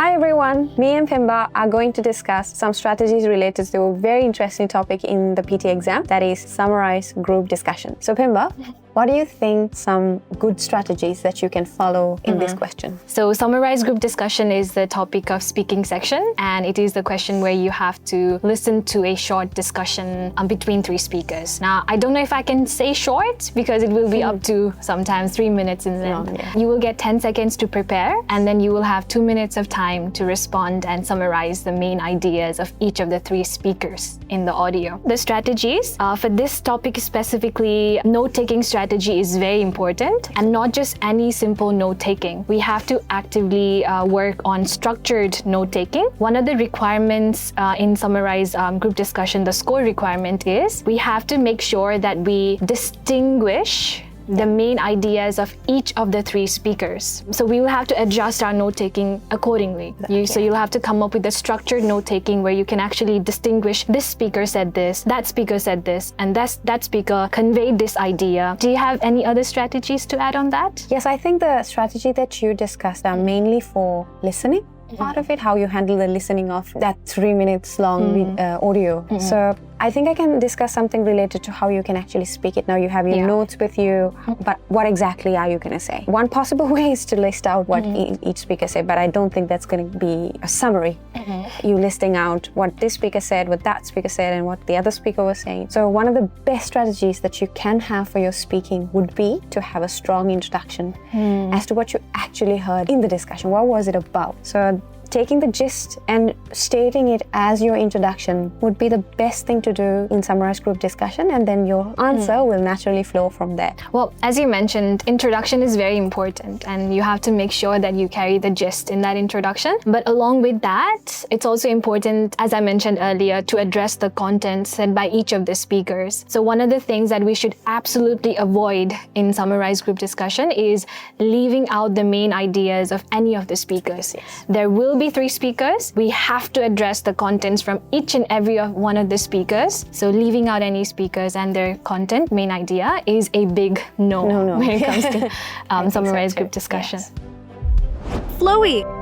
Hi everyone, me and Pimba are going to discuss some strategies related to a very interesting topic in the PTE exam, that is summarize group discussion. So Pimba, what do you think some good strategies that you can follow in this question? So summarize group discussion is the topic of speaking section, and it is the question where you have to listen to a short discussion between three speakers. Now, I don't know if I can say short because it will be up to sometimes 3 minutes in length. You will get 10 seconds to prepare, and then you will have 2 minutes of time to respond and summarize the main ideas of each of the three speakers in the audio. The strategies for this topic specifically, note-taking strategy is very important, and not just any simple note-taking. We have to actively work on structured note-taking. One of the requirements in summarize group discussion, the score requirement is we have to make sure that we distinguish the main ideas of each of the three speakers. So we will have to adjust our note-taking accordingly. So you'll have to come up with a structured note-taking where you can actually distinguish this speaker said this, that speaker said this, and that speaker conveyed this idea. Do you have any other strategies to add on that? Yes, I think the strategy that you discussed are mainly for listening. Part of it, how you handle the listening of that 3 minutes long audio. So I think I can discuss something related to how you can actually speak it. Now you have your notes with you, but what exactly are you going to say? One possible way is to list out what each speaker said, but I don't think that's going to be a summary. You listing out what this speaker said, what that speaker said, and what the other speaker was saying. So one of the best strategies that you can have for your speaking would be to have a strong introduction as to what you actually heard in the discussion. What was it about? So taking the gist and stating it as your introduction would be the best thing to do in summarized group discussion, and then your answer will naturally flow from there. Well, as you mentioned, introduction is very important, and you have to make sure that you carry the gist in that introduction. But along with that, it's also important, as I mentioned earlier, to address the content said by each of the speakers. So one of the things that we should absolutely avoid in summarized group discussion is leaving out the main ideas of any of the speakers. There will be three speakers. We have to address the contents from each and every one of the speakers. So leaving out any speakers and their content, main idea, is a big no when it comes to summarized group discussion. Flowy!